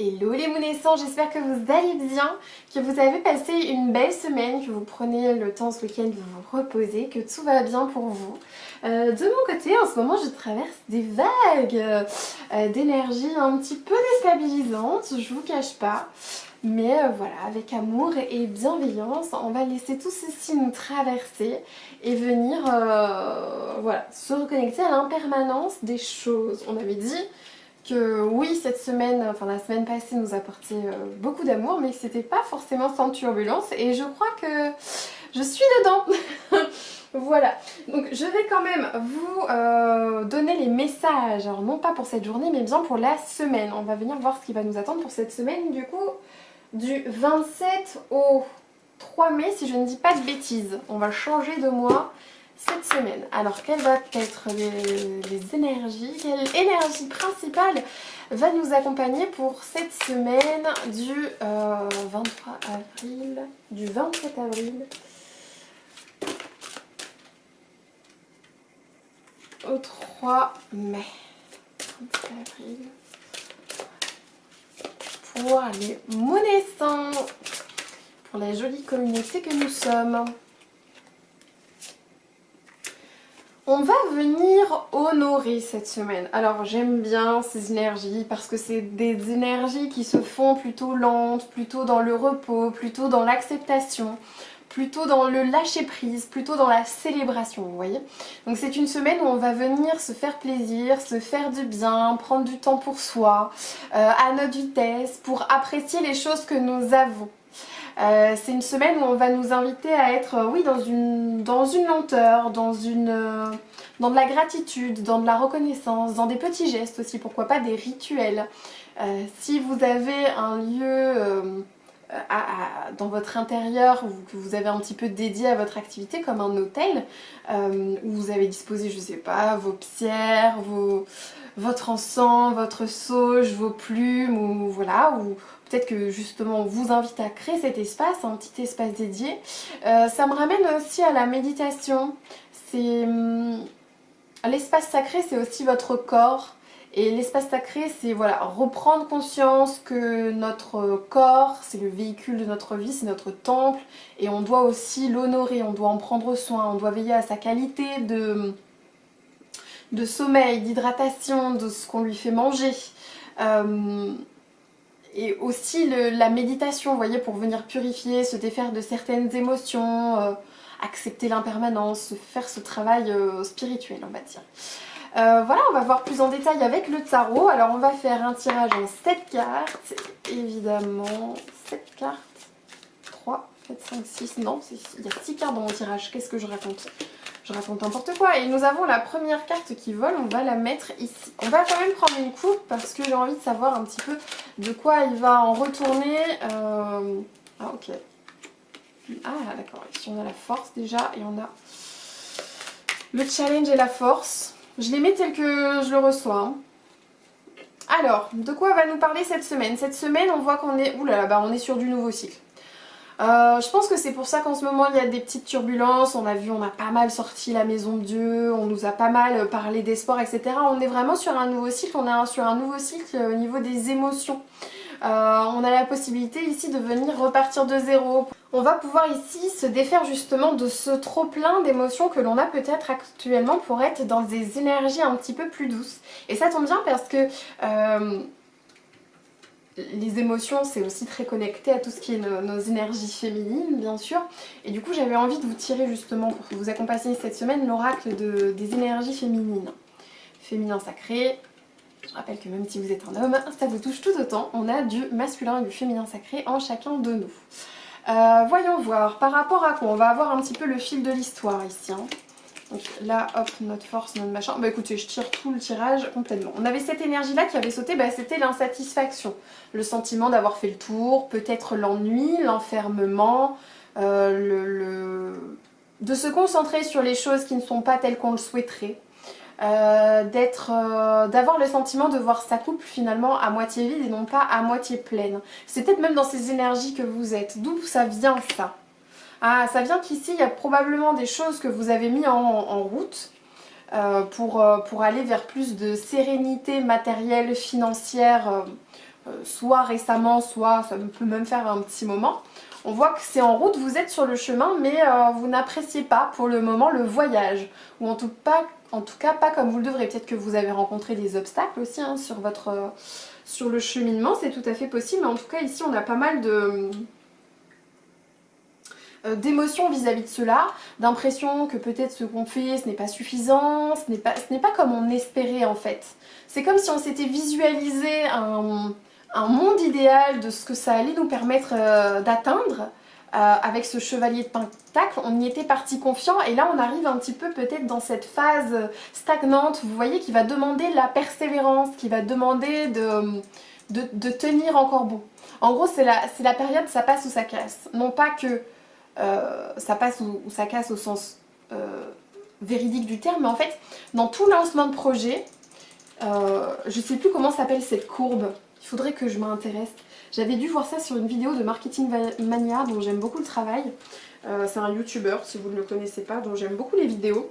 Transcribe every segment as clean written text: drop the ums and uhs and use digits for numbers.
Hello les moonessants, j'espère que vous allez bien, que vous avez passé une belle semaine, que vous prenez le temps ce week-end de vous reposer, que tout va bien pour vous. De mon côté, en ce moment, je traverse des vagues d'énergie un petit peu déstabilisantes, je vous cache pas. Mais voilà, avec amour et bienveillance, on va laisser tout ceci nous traverser et venir voilà, se reconnecter à l'impermanence des choses. On avait dit que oui, cette semaine, enfin la semaine passée nous apportait beaucoup d'amour, mais que c'était pas forcément sans turbulence et je crois que je suis dedans. Voilà, donc je vais quand même vous donner les messages, alors non pas pour cette journée mais bien pour la semaine. On va venir voir ce qui va nous attendre pour cette semaine du coup du 27 au 3 mai si je ne dis pas de bêtises. On va changer de mois cette semaine. Alors quelles vont être les énergies, quelle énergie principale va nous accompagner pour cette semaine du 23 avril, du 27 avril au 3 mai. 27 avril. Pour les moonessants, pour la jolie communauté que nous sommes. On va venir honorer cette semaine. Alors j'aime bien ces énergies parce que c'est des énergies qui se font plutôt lentes, plutôt dans le repos, plutôt dans l'acceptation, plutôt dans le lâcher prise, plutôt dans la célébration, vous voyez. Donc c'est une semaine où on va venir se faire plaisir, se faire du bien, prendre du temps pour soi, à notre vitesse, pour apprécier les choses que nous avons. C'est une semaine où on va nous inviter à être oui, dans une lenteur, dans de la gratitude, dans de la reconnaissance, dans des petits gestes aussi, pourquoi pas des rituels. Si vous avez un lieu dans votre intérieur que vous avez un petit peu dédié à votre activité comme un hôtel, où vous avez disposé, je sais pas, vos pierres, votre encens, votre sauge, vos plumes, ou voilà, ou peut-être que justement on vous invite à créer cet espace, un petit espace dédié. Ça me ramène aussi à la méditation. C'est l'espace sacré, c'est aussi votre corps. Et l'espace sacré, c'est voilà, reprendre conscience que notre corps, c'est le véhicule de notre vie, c'est notre temple. Et on doit aussi l'honorer, on doit en prendre soin, on doit veiller à sa qualité de sommeil, d'hydratation, de ce qu'on lui fait manger. Et aussi la méditation, vous voyez, pour venir purifier, se défaire de certaines émotions, accepter l'impermanence, faire ce travail spirituel, on va dire. Voilà, on va voir plus en détail avec le tarot. Alors on va faire un tirage en 7 cartes, évidemment, 7 cartes, 3, 4, 5, 6, non, il y a 6 cartes dans mon tirage, qu'est-ce que je raconte? Je raconte n'importe quoi. Et nous avons la première carte qui vole, on va la mettre ici. On va quand même prendre une coupe parce que j'ai envie de savoir un petit peu de quoi il va en retourner. Ah ok. Ah d'accord, ici on a la force déjà et on a le challenge et la force. Je les mets tel que je le reçois. Hein. Alors, de quoi va nous parler cette semaine? Cette semaine, on voit qu'on est... Ouh là là, bah on est sur du nouveau cycle. Je pense que c'est pour ça qu'en ce moment il y a des petites turbulences. On a vu, on a pas mal sorti la maison de Dieu, on nous a pas mal parlé d'espoir, etc. On est vraiment sur un nouveau cycle, on est sur un nouveau cycle au niveau des émotions. On a la possibilité ici de venir repartir de zéro. On va pouvoir ici se défaire justement de ce trop plein d'émotions que l'on a peut-être actuellement pour être dans des énergies un petit peu plus douces. Et ça tombe bien parce que les émotions, c'est aussi très connecté à tout ce qui est nos énergies féminines, bien sûr. Et du coup, j'avais envie de vous tirer justement, pour vous accompagner cette semaine, l'oracle des énergies féminines. Féminin sacré. Je rappelle que même si vous êtes un homme, ça vous touche tout autant. On a du masculin et du féminin sacré en chacun de nous. Voyons voir, par rapport à quoi? On va avoir un petit peu le fil de l'histoire ici. Hein. Donc là, hop, notre force, notre machin. Bah écoutez, je tire tout le tirage complètement. On avait cette énergie-là qui avait sauté, bah, c'était l'insatisfaction. Le sentiment d'avoir fait le tour, peut-être l'ennui, l'enfermement, de se concentrer sur les choses qui ne sont pas telles qu'on le souhaiterait. D'avoir le sentiment de voir sa coupe finalement à moitié vide et non pas à moitié pleine. C'est peut-être même dans ces énergies que vous êtes. D'où ça vient ça? Ah, ça vient qu'ici, il y a probablement des choses que vous avez mis en route pour aller vers plus de sérénité matérielle, financière, soit récemment, soit ça peut même faire un petit moment. On voit que c'est en route, vous êtes sur le chemin, mais vous n'appréciez pas pour le moment le voyage. Ou en tout cas pas comme vous le devrez. Peut-être que vous avez rencontré des obstacles aussi hein, sur le cheminement, c'est tout à fait possible. Mais en tout cas ici on a pas mal d'émotions vis-à-vis de cela, d'impression que peut-être ce qu'on fait ce n'est pas suffisant, ce n'est pas comme on espérait en fait. C'est comme si on s'était visualisé un monde idéal de ce que ça allait nous permettre d'atteindre avec ce chevalier de pentacle. On y était parti confiant et là on arrive un petit peu peut-être dans cette phase stagnante, vous voyez, qui va demander la persévérance, qui va demander de tenir encore bon. En gros c'est la période ça passe ou ça casse. Non pas que ça passe ou ça casse au sens véridique du terme, mais en fait dans tout lancement de projet, je sais plus comment s'appelle cette courbe, il faudrait que je m'intéresse. J'avais dû voir ça sur une vidéo de Marketing Mania dont j'aime beaucoup le travail. C'est un youtubeur si vous ne le connaissez pas, dont j'aime beaucoup les vidéos.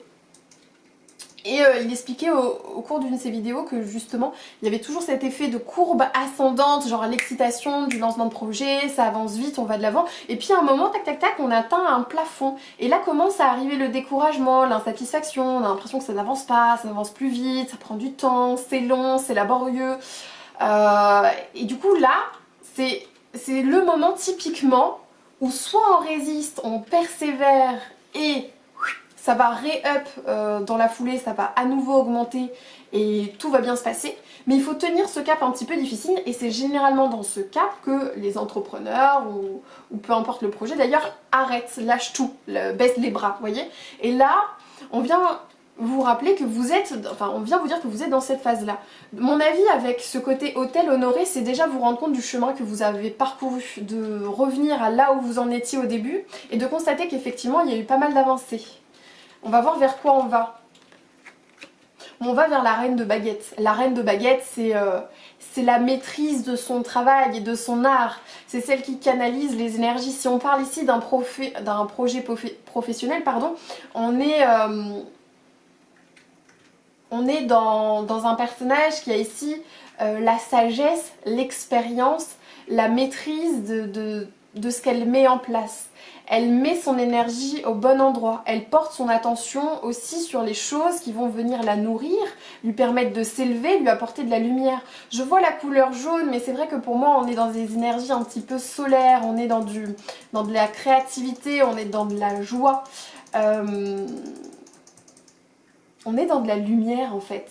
Et il expliquait au cours d'une de ses vidéos que justement il y avait toujours cet effet de courbe ascendante, genre l'excitation du lancement de projet, ça avance vite, on va de l'avant. Et puis à un moment, tac tac tac, on atteint un plafond. Et là commence à arriver le découragement, l'insatisfaction, on a l'impression que ça n'avance pas, ça avance plus vite, ça prend du temps, c'est long, c'est laborieux. Et du coup là, c'est le moment typiquement où soit on résiste, on persévère et ça va ré-up dans la foulée, ça va à nouveau augmenter et tout va bien se passer. Mais il faut tenir ce cap un petit peu difficile et c'est généralement dans ce cap que les entrepreneurs ou peu importe le projet d'ailleurs arrêtent, lâchent tout, baissent les bras, vous voyez. Et là, on vient vous rappeler que vous êtes, enfin on vient vous dire que vous êtes dans cette phase-là. Mon avis avec ce côté hôtel honoré, c'est déjà vous rendre compte du chemin que vous avez parcouru, de revenir à là où vous en étiez au début et de constater qu'effectivement il y a eu pas mal d'avancées. On va voir vers quoi on va. On va vers la reine de baguette. La reine de baguette, c'est la maîtrise de son travail et de son art. C'est celle qui canalise les énergies. Si on parle ici d'un projet professionnel, pardon, on est dans un personnage qui a ici la sagesse, l'expérience, la maîtrise de ce qu'elle met en place. Elle met son énergie au bon endroit. Elle porte son attention aussi sur les choses qui vont venir la nourrir, lui permettre de s'élever, lui apporter de la lumière. Je vois la couleur jaune, mais c'est vrai que pour moi, on est dans des énergies un petit peu solaires, on est dans de la créativité, on est dans de la joie. On est dans de la lumière en fait.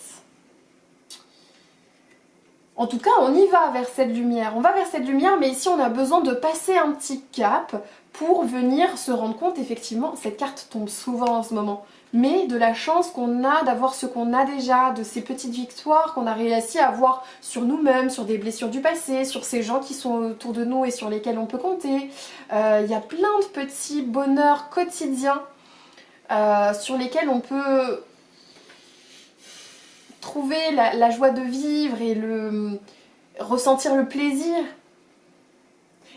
En tout cas, on y va vers cette lumière. On va vers cette lumière, mais ici, on a besoin de passer un petit cap pour venir se rendre compte, effectivement, cette carte tombe souvent en ce moment, mais de la chance qu'on a d'avoir ce qu'on a déjà, de ces petites victoires qu'on a réussi à avoir sur nous-mêmes, sur des blessures du passé, sur ces gens qui sont autour de nous et sur lesquels on peut compter. Il y a plein de petits bonheurs quotidiens sur lesquels on peut trouver la joie de vivre et ressentir le plaisir.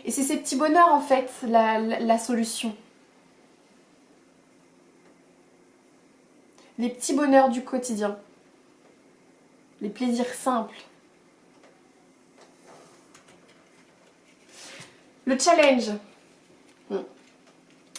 Et c'est ces petits bonheurs en fait la solution. Les petits bonheurs du quotidien. Les plaisirs simples. Le challenge.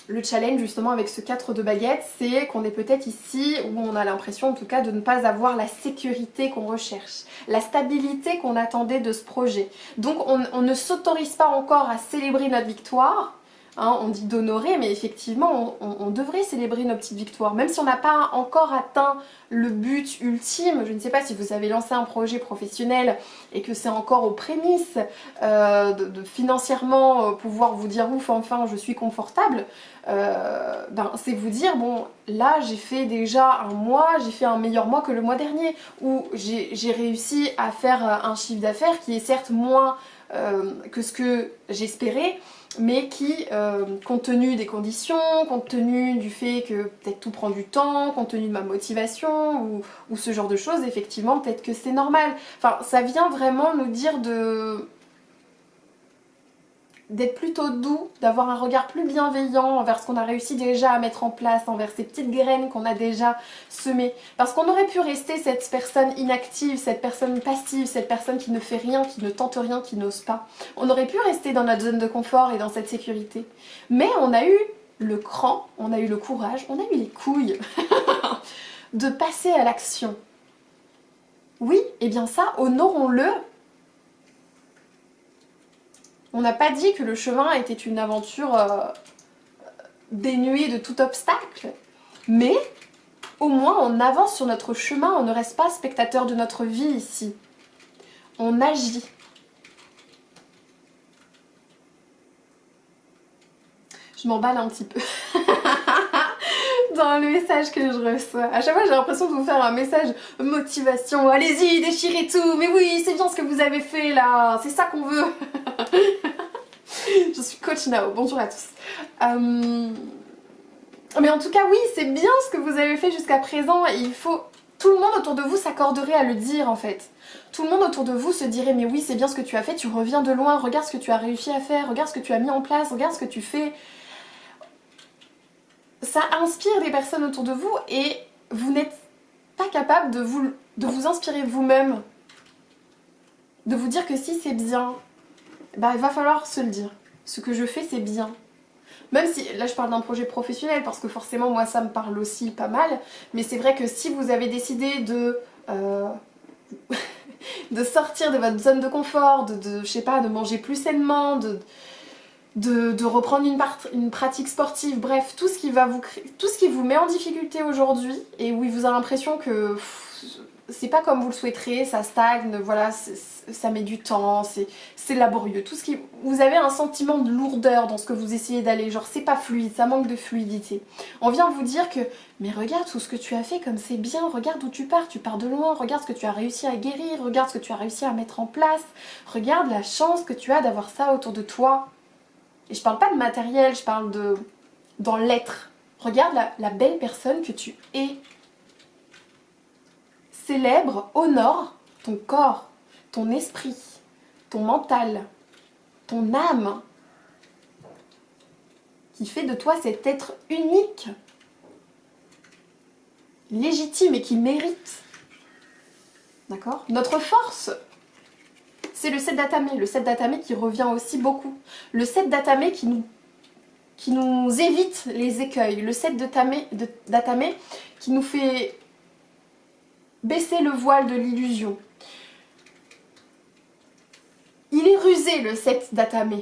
Le challenge justement avec ce 4 de baguette, c'est qu'on est peut-être ici où on a l'impression en tout cas de ne pas avoir la sécurité qu'on recherche, la stabilité qu'on attendait de ce projet. Donc on ne s'autorise pas encore à célébrer notre victoire. Hein, on dit d'honorer, mais effectivement, on devrait célébrer nos petites victoires. Même si on n'a pas encore atteint le but ultime, je ne sais pas si vous avez lancé un projet professionnel et que c'est encore aux prémices de financièrement pouvoir vous dire ouf, enfin je suis confortable, c'est vous dire bon là j'ai fait déjà un mois, j'ai fait un meilleur mois que le mois dernier, où j'ai réussi à faire un chiffre d'affaires qui est certes moins que ce que j'espérais, mais qui, compte tenu des conditions, compte tenu du fait que peut-être tout prend du temps, compte tenu de ma motivation ou ce genre de choses, effectivement peut-être que c'est normal. Enfin, ça vient vraiment nous dire d'être plutôt doux, d'avoir un regard plus bienveillant envers ce qu'on a réussi déjà à mettre en place, envers ces petites graines qu'on a déjà semées. Parce qu'on aurait pu rester cette personne inactive, cette personne passive, cette personne qui ne fait rien, qui ne tente rien, qui n'ose pas. On aurait pu rester dans notre zone de confort et dans cette sécurité. Mais on a eu le cran, on a eu le courage, on a eu les couilles de passer à l'action. Oui, et bien ça, honorons-le. On n'a pas dit que le chemin était une aventure dénuée de tout obstacle, mais au moins on avance sur notre chemin, on ne reste pas spectateur de notre vie ici. On agit. Je m'emballe un petit peu dans le message que je reçois. À chaque fois j'ai l'impression de vous faire un message motivation. Allez-y, déchirez tout. Mais oui, c'est bien ce que vous avez fait là. C'est ça qu'on veut. Je suis coach Nao. Bonjour à tous. Mais en tout cas, oui, c'est bien ce que vous avez fait jusqu'à présent. Et il faut... Tout le monde autour de vous s'accorderait à le dire en fait. Tout le monde autour de vous se dirait mais oui, c'est bien ce que tu as fait, tu reviens de loin, regarde ce que tu as réussi à faire, regarde ce que tu as mis en place, regarde ce que tu fais. Ça inspire les personnes autour de vous et vous n'êtes pas capable de vous inspirer vous-même. De vous dire que si c'est bien, bah, il va falloir se le dire. Ce que je fais, c'est bien. Même si, là je parle d'un projet professionnel parce que forcément moi ça me parle aussi pas mal, mais c'est vrai que si vous avez décidé de sortir de votre zone de confort, je sais pas, de manger plus sainement, de reprendre une pratique sportive, bref, tout ce qui vous met en difficulté aujourd'hui et où vous avez l'impression que c'est pas comme vous le souhaiterez, ça stagne, voilà, ça met du temps, c'est laborieux. Tout ce qui, vous avez un sentiment de lourdeur dans ce que vous essayez d'aller, genre c'est pas fluide, ça manque de fluidité. On vient vous dire que, mais regarde tout ce que tu as fait comme c'est bien, regarde où tu pars de loin, regarde ce que tu as réussi à guérir, regarde ce que tu as réussi à mettre en place, regarde la chance que tu as d'avoir ça autour de toi. Et je parle pas de matériel, je parle dans l'être. Regarde la belle personne que tu es. Célèbre, honore ton corps, ton esprit, ton mental, ton âme, qui fait de toi cet être unique, légitime et qui mérite. D'accord ? Notre force, c'est le 7 d'Atame. Le 7 d'Atame qui revient aussi beaucoup. Le 7 d'Atame qui nous évite les écueils. Le 7 d'Atame qui nous fait baisser le voile de l'illusion. Il est rusé le 7 d'Atame.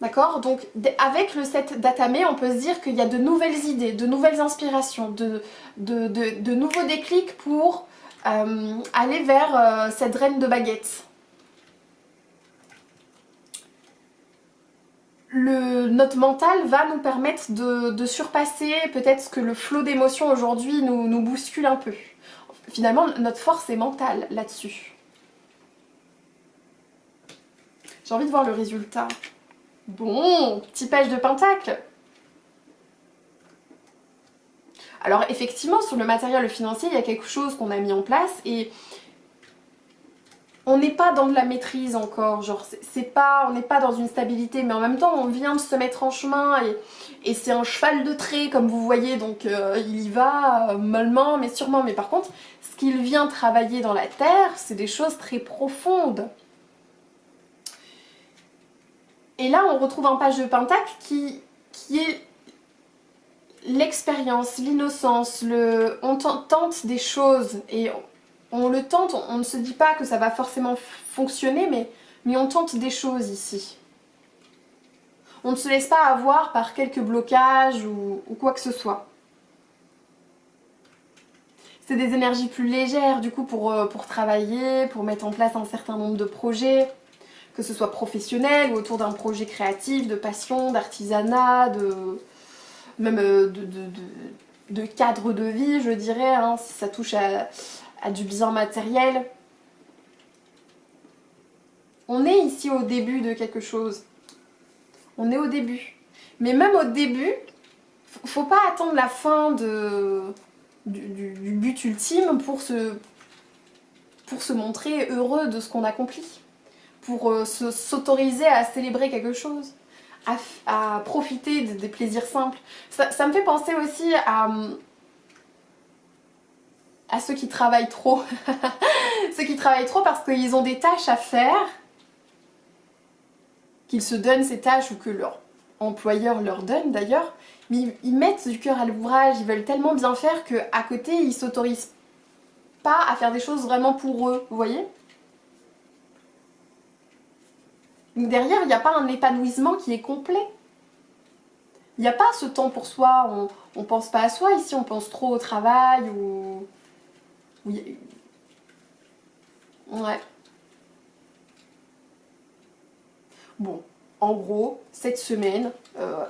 D'accord ? Donc avec le 7 d'Atame, on peut se dire qu'il y a de nouvelles idées, de nouvelles inspirations, de nouveaux déclics pour aller vers cette reine de baguette. Notre mental va nous permettre de surpasser peut-être ce que le flot d'émotions aujourd'hui nous bouscule un peu. Finalement, notre force est mentale là-dessus. J'ai envie de voir le résultat. Bon, petit page de pentacle. Alors effectivement, sur le matériel financier, il y a quelque chose qu'on a mis en place et on n'est pas dans de la maîtrise encore, genre on n'est pas dans une stabilité, mais en même temps on vient de se mettre en chemin et c'est un cheval de trait comme vous voyez, donc il y va mollement mais sûrement. Mais par contre, ce qu'il vient travailler dans la terre, c'est des choses très profondes. Et là on retrouve un page de pentacle qui est l'expérience, l'innocence, on tente des choses et on le tente, on ne se dit pas que ça va forcément fonctionner, mais on tente des choses ici. On ne se laisse pas avoir par quelques blocages ou quoi que ce soit. C'est des énergies plus légères du coup pour travailler, pour mettre en place un certain nombre de projets, que ce soit professionnel ou autour d'un projet créatif, de passion, d'artisanat, même de cadre de vie, je dirais, hein, si ça touche à du bien matériel. On est ici au début de quelque chose. On est au début. Mais même au début, faut pas attendre la fin du but ultime pour se montrer heureux de ce qu'on accomplit. Pour s'autoriser à célébrer quelque chose. à profiter des plaisirs simples. Ça me fait penser aussi à ceux qui travaillent trop. Ceux qui travaillent trop parce qu'ils ont des tâches à faire, qu'ils se donnent ces tâches ou que leur employeur leur donne d'ailleurs, mais ils mettent du cœur à l'ouvrage, ils veulent tellement bien faire qu'à côté ils s'autorisent pas à faire des choses vraiment pour eux, vous voyez? Donc derrière, il n'y a pas un épanouissement qui est complet. Il n'y a pas ce temps pour soi, on pense pas à soi ici, on pense trop au travail ou... Oui. Ouais. Bon, en gros, cette semaine,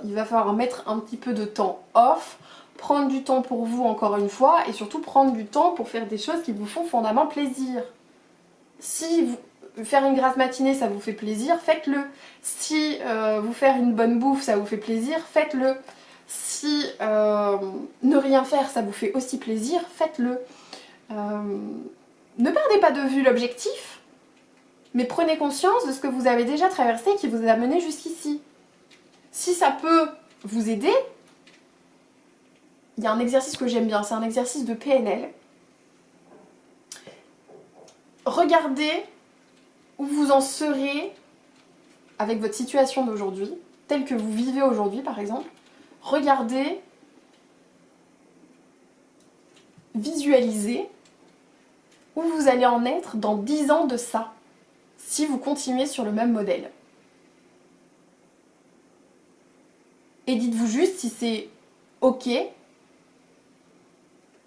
il va falloir mettre un petit peu de temps off, prendre du temps pour vous encore une fois, et surtout prendre du temps pour faire des choses qui vous font fondamentalement plaisir. Si faire une grasse matinée ça vous fait plaisir, faites-le. Si vous faire une bonne bouffe ça vous fait plaisir, faites-le. Si ne rien faire ça vous fait aussi plaisir, faites-le. Ne perdez pas de vue l'objectif, mais prenez conscience de ce que vous avez déjà traversé qui vous a mené jusqu'ici. Si ça peut vous aider, il y a un exercice que j'aime bien, c'est un exercice de PNL. Regardez où vous en serez avec votre situation d'aujourd'hui, telle que vous vivez aujourd'hui par exemple. Regardez, visualisez où vous allez en être dans 10 ans de ça, si vous continuez sur le même modèle. Et dites-vous juste si c'est ok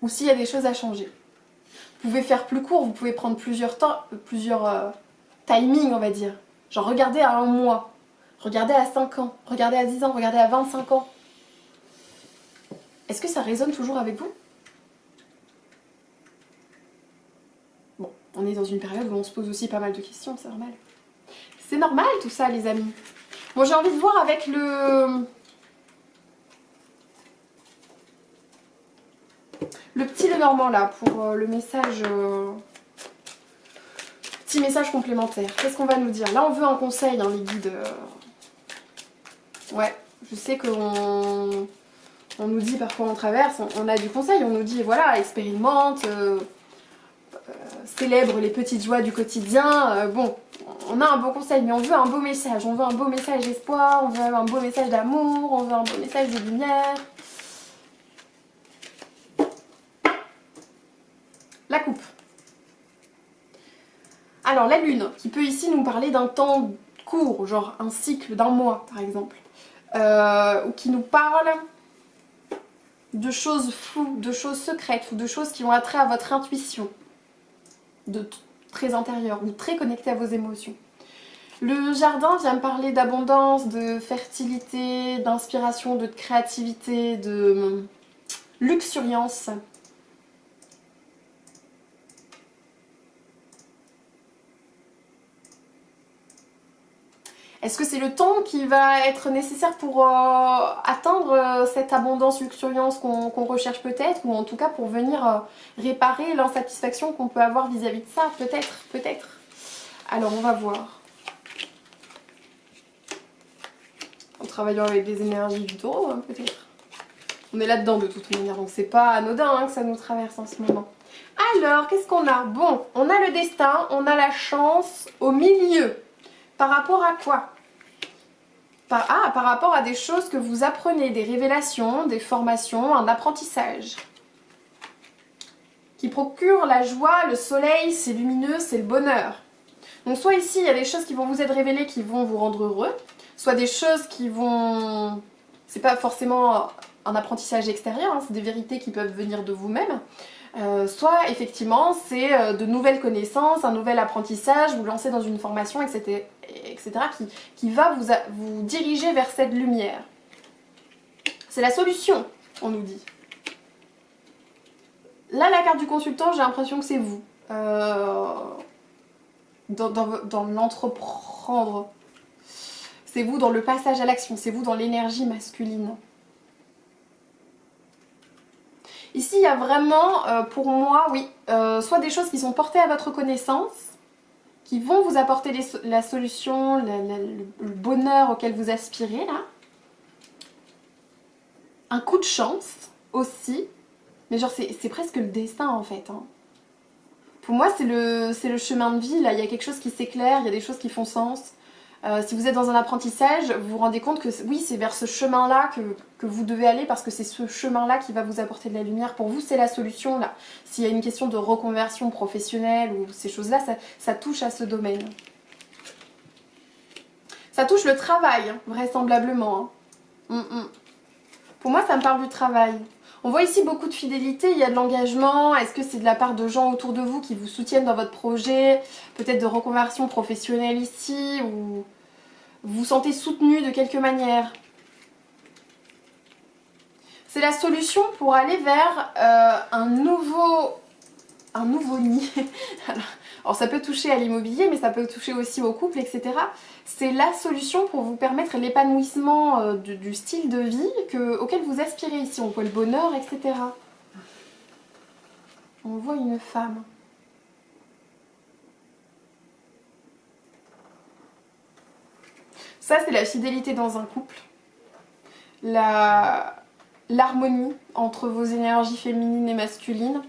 ou s'il y a des choses à changer. Vous pouvez faire plus court, vous pouvez prendre plusieurs timings on va dire. Genre regardez à 1 mois, regardez à 5 ans, regardez à 10 ans, regardez à 25 ans. Est-ce que ça résonne toujours avec vous? Bon, on est dans une période où on se pose aussi pas mal de questions, c'est normal. C'est normal tout ça les amis. Bon, j'ai envie de voir avec le petit Lenormand là, pour le message... Petit message complémentaire. Qu'est-ce qu'on va nous dire? Là, on veut un conseil, hein, les guides. Ouais, je sais qu'on nous dit par quoi on traverse, on a du conseil, on nous dit, voilà, expérimente, célèbre les petites joies du quotidien. Bon, on a un beau conseil, mais on veut un beau message. On veut un beau message d'espoir, on veut un beau message d'amour, on veut un beau message de lumière. La coupe. Alors la lune, qui peut ici nous parler d'un temps court, genre un cycle d'un mois par exemple, ou qui nous parle de choses floues, de choses secrètes, ou de choses qui ont attrait à votre intuition, très intérieure, ou très connectée à vos émotions. Le jardin vient me parler d'abondance, de fertilité, d'inspiration, de créativité, de luxuriance. Est-ce que c'est le temps qui va être nécessaire pour atteindre cette abondance luxuriance qu'on recherche peut-être, ou en tout cas pour venir réparer l'insatisfaction qu'on peut avoir vis-à-vis de ça? Peut-être, peut-être. Alors on va voir. En travaillant avec des énergies du taureau, hein, peut-être. On est là-dedans de toute manière, donc c'est pas anodin hein, que ça nous traverse en ce moment. Alors, qu'est-ce qu'on a? Bon, on a le destin, on a la chance au milieu. Par rapport à quoi? Par rapport à des choses que vous apprenez, des révélations, des formations, un apprentissage. Qui procure la joie, le soleil, c'est lumineux, c'est le bonheur. Donc soit ici, il y a des choses qui vont vous être révélées, qui vont vous rendre heureux, soit des choses qui vont... C'est pas forcément un apprentissage extérieur, hein, c'est des vérités qui peuvent venir de vous-même. Soit effectivement c'est de nouvelles connaissances, un nouvel apprentissage, vous lancez dans une formation, etc. qui va vous diriger vers cette lumière. C'est la solution, on nous dit. Là, la carte du consultant, j'ai l'impression que c'est vous. Dans l'entreprendre. C'est vous dans le passage à l'action, c'est vous dans l'énergie masculine. Ici, il y a vraiment, pour moi, oui, soit des choses qui sont portées à votre connaissance, qui vont vous apporter la solution, le bonheur auquel vous aspirez là. Un coup de chance aussi. Mais genre c'est presque le destin en fait. Hein. Pour moi c'est le chemin de vie là. Il y a quelque chose qui s'éclaire, il y a des choses qui font sens. Si vous êtes dans un apprentissage, vous vous rendez compte que oui, c'est vers ce chemin-là que vous devez aller parce que c'est ce chemin-là qui va vous apporter de la lumière. Pour vous, c'est la solution là. S'il y a une question de reconversion professionnelle ou ces choses-là, ça touche à ce domaine. Ça touche le travail, vraisemblablement. Hein. Pour moi, ça me parle du travail. On voit ici beaucoup de fidélité, il y a de l'engagement. Est-ce que c'est de la part de gens autour de vous qui vous soutiennent dans votre projet? Peut-être de reconversion professionnelle ici ou... Vous vous sentez soutenu de quelque manière. C'est la solution pour aller vers un nouveau nid. Alors ça peut toucher à l'immobilier, mais ça peut toucher aussi au couple, etc. C'est la solution pour vous permettre l'épanouissement du style de vie auquel vous aspirez ici. On voit le bonheur, etc. On voit une femme. Ça, c'est la fidélité dans un couple. L'harmonie entre vos énergies féminines et masculines.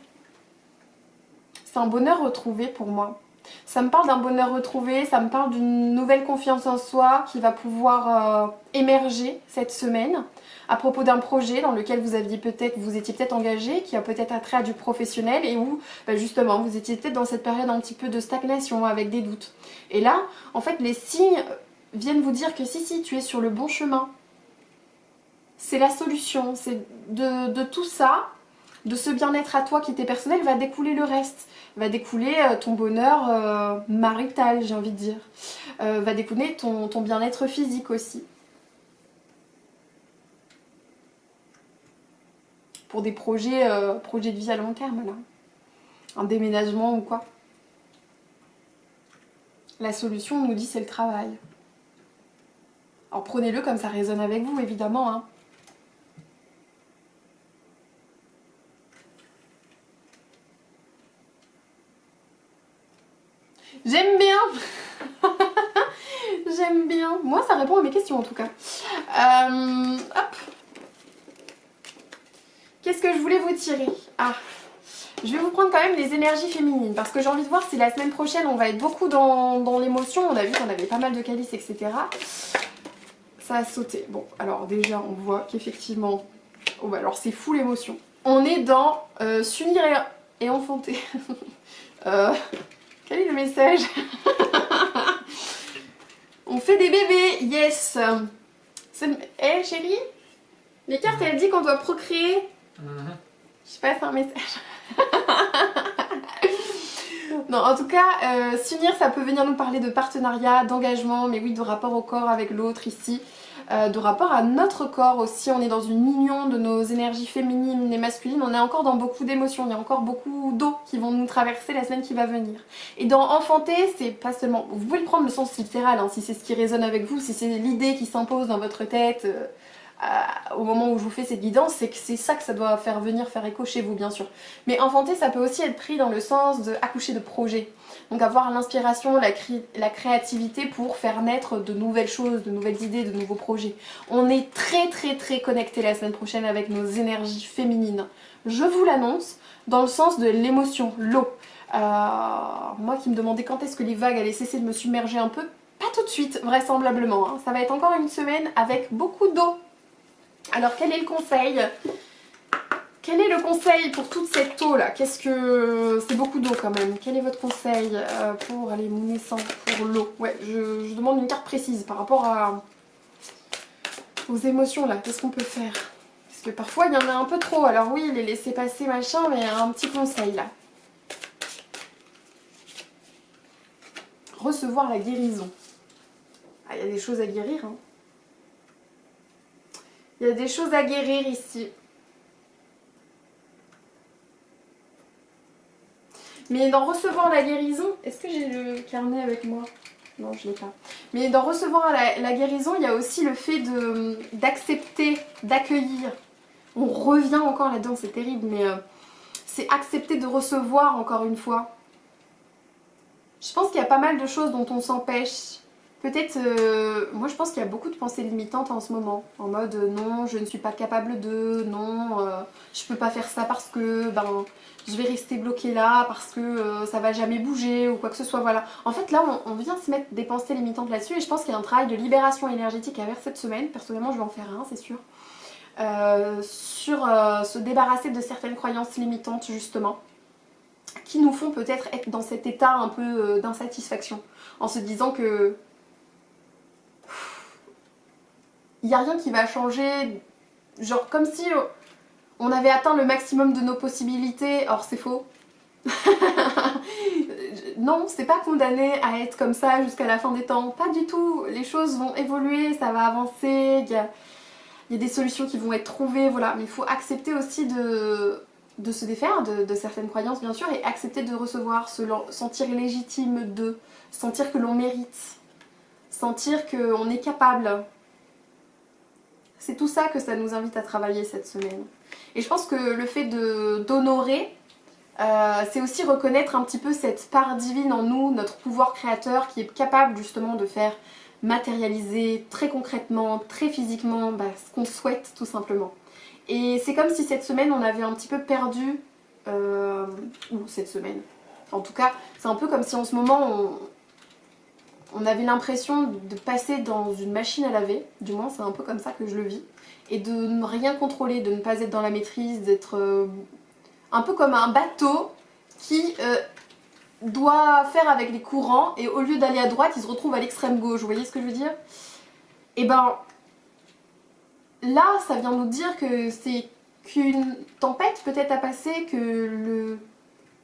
C'est un bonheur retrouvé pour moi. Ça me parle d'un bonheur retrouvé, ça me parle d'une nouvelle confiance en soi qui va pouvoir émerger cette semaine à propos d'un projet dans lequel vous étiez peut-être engagé, qui a peut-être attrait à du professionnel et où justement vous étiez peut-être dans cette période un petit peu de stagnation avec des doutes. Et là, en fait, les signes viennent vous dire que si, tu es sur le bon chemin. C'est la solution, c'est de tout ça, de ce bien-être à toi qui était personnel, va découler le reste. Va découler ton bonheur marital, j'ai envie de dire. Va découler ton bien-être physique aussi. Pour des projets de vie à long terme, là. Un déménagement ou quoi. La solution, on nous dit, c'est le travail. Alors prenez-le comme ça résonne avec vous, évidemment. Hein. J'aime bien. J'aime bien. Moi, ça répond à mes questions en tout cas. Hop. Qu'est-ce que je voulais vous tirer? Ah, je vais vous prendre quand même les énergies féminines parce que j'ai envie de voir si la semaine prochaine on va être beaucoup dans l'émotion. On a vu qu'on avait pas mal de calices, etc. Ça a sauté. Bon, alors déjà, on voit qu'effectivement... Oh bah alors c'est fou l'émotion. On est dans s'unir et enfanter. Quel est le message? On fait des bébés, yes. Eh chérie, les cartes elles disent qu'on doit procréer. Je sais pas, c'est un message. Non, en tout cas, s'unir ça peut venir nous parler de partenariat, d'engagement, mais oui, de rapport au corps avec l'autre ici. De rapport à notre corps aussi, on est dans une union de nos énergies féminines et masculines, on est encore dans beaucoup d'émotions, il y a encore beaucoup d'eau qui vont nous traverser la semaine qui va venir. Et dans enfanter, c'est pas seulement, vous pouvez le prendre le sens littéral, hein, si c'est ce qui résonne avec vous, si c'est l'idée qui s'impose dans votre tête au moment où je vous fais cette guidance, c'est que c'est ça que ça doit faire venir, faire écho chez vous bien sûr. Mais enfanter, ça peut aussi être pris dans le sens d'accoucher de projets. Donc avoir l'inspiration, la créativité pour faire naître de nouvelles choses, de nouvelles idées, de nouveaux projets. On est très connectés la semaine prochaine avec nos énergies féminines. Je vous l'annonce, dans le sens de l'émotion, l'eau. Moi qui me demandais quand est-ce que les vagues allaient cesser de me submerger un peu, pas tout de suite vraisemblablement. Hein. Ça va être encore une semaine avec beaucoup d'eau. Alors quel est le conseil ? Quel est le conseil pour toute cette eau là? Qu'est-ce que... C'est beaucoup d'eau quand même. Quel est votre conseil pour aller mon naissant, pour l'eau? Ouais, je demande une carte précise par rapport aux émotions là. Qu'est-ce qu'on peut faire? Parce que parfois il y en a un peu trop. Alors oui, les laisser passer machin, mais un petit conseil là. Recevoir la guérison. Ah, il y a des choses à guérir. Hein. Il y a des choses à guérir ici. Mais dans recevoir la guérison, est-ce que j'ai le carnet avec moi? Non, je l'ai pas. Mais dans recevoir la guérison, il y a aussi le fait d'accepter, d'accueillir. On revient encore là-dedans, c'est terrible, mais c'est accepter de recevoir encore une fois. Je pense qu'il y a pas mal de choses dont on s'empêche. peut-être, moi je pense qu'il y a beaucoup de pensées limitantes en ce moment, en mode non, je ne suis pas capable de, non, je peux pas faire ça parce que ben je vais rester bloquée là, parce que ça va jamais bouger ou quoi que ce soit, voilà. En fait là on vient se mettre des pensées limitantes là-dessus et je pense qu'il y a un travail de libération énergétique à faire cette semaine, personnellement je vais en faire un, c'est sûr, sur se débarrasser de certaines croyances limitantes justement, qui nous font peut-être être dans cet état un peu d'insatisfaction, en se disant que il n'y a rien qui va changer, genre comme si on avait atteint le maximum de nos possibilités, or c'est faux. Non, c'est pas condamné à être comme ça jusqu'à la fin des temps, pas du tout, les choses vont évoluer, ça va avancer, il y a des solutions qui vont être trouvées, voilà, mais il faut accepter aussi de se défaire de certaines croyances bien sûr et accepter de recevoir, se sentir légitime de, sentir que l'on mérite, sentir qu'on est capable. C'est tout ça que ça nous invite à travailler cette semaine. Et je pense que le fait d'honorer, c'est aussi reconnaître un petit peu cette part divine en nous, notre pouvoir créateur qui est capable justement de faire matérialiser très concrètement, très physiquement ce qu'on souhaite tout simplement. Et c'est comme si cette semaine on avait un petit peu perdu, ou cette semaine, en tout cas c'est un peu comme si en ce moment on avait l'impression de passer dans une machine à laver, du moins c'est un peu comme ça que je le vis, et de ne rien contrôler, de ne pas être dans la maîtrise, d'être un peu comme un bateau qui doit faire avec les courants et au lieu d'aller à droite il se retrouve à l'extrême gauche, vous voyez ce que je veux dire? Et ben là ça vient nous dire que c'est qu'une tempête peut-être à passer, que le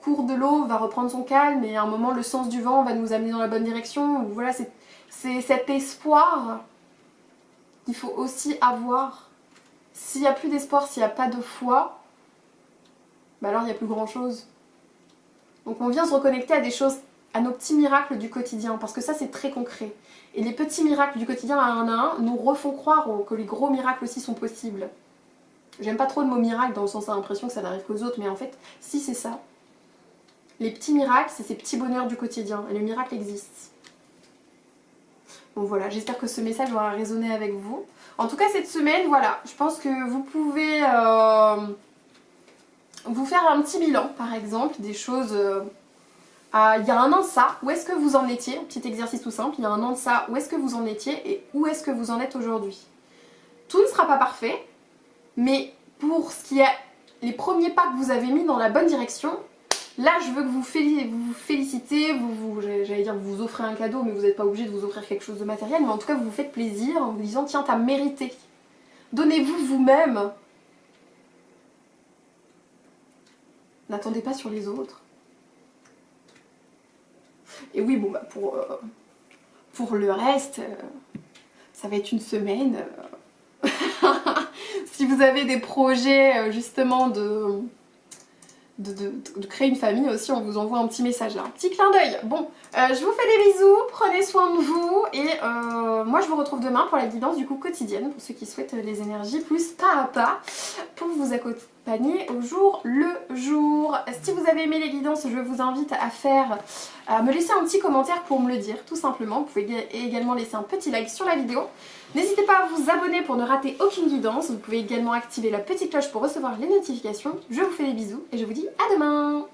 cours de l'eau va reprendre son calme et à un moment le sens du vent va nous amener dans la bonne direction. Voilà, c'est cet espoir qu'il faut aussi avoir. S'il n'y a plus d'espoir, s'il n'y a pas de foi, bah alors il n'y a plus grand chose. Donc on vient se reconnecter à des choses, à nos petits miracles du quotidien, parce que ça c'est très concret. Et les petits miracles du quotidien un à un nous refont croire que les gros miracles aussi sont possibles. J'aime pas trop le mot miracle dans le sens à l'impression que ça n'arrive qu'aux autres, mais en fait, si c'est ça. Les petits miracles, c'est ces petits bonheurs du quotidien, et le miracle existe. Bon voilà, j'espère que ce message aura résonné avec vous. En tout cas cette semaine, voilà, je pense que vous pouvez vous faire un petit bilan par exemple, des choses... il y a un an de ça, où est-ce que vous en étiez? Un petit exercice tout simple, il y a un an de ça, où est-ce que vous en étiez et où est-ce que vous en êtes aujourd'hui? Tout ne sera pas parfait, mais pour ce qui est les premiers pas que vous avez mis dans la bonne direction, là je veux que vous félicitez, j'allais dire vous offrez un cadeau, mais vous n'êtes pas obligé de vous offrir quelque chose de matériel, mais en tout cas vous vous faites plaisir en vous disant tiens t'as mérité. Donnez-vous vous-même. N'attendez pas sur les autres. Et oui bon bah pour le reste, ça va être une semaine. Si vous avez des projets justement de créer une famille aussi, on vous envoie un petit message là, un petit clin d'œil. Bon, je vous fais des bisous, prenez soin de vous et moi je vous retrouve demain pour la guidance du coup quotidienne, pour ceux qui souhaitent les énergies plus pas à pas, pour vous accompagner au jour le jour. Si vous avez aimé les guidances, je vous invite à me laisser un petit commentaire pour me le dire, tout simplement. Vous pouvez également laisser un petit like sur la vidéo. N'hésitez pas à vous abonner pour ne rater aucune guidance. Vous pouvez également activer la petite cloche pour recevoir les notifications. Je vous fais des bisous et je vous dis à demain!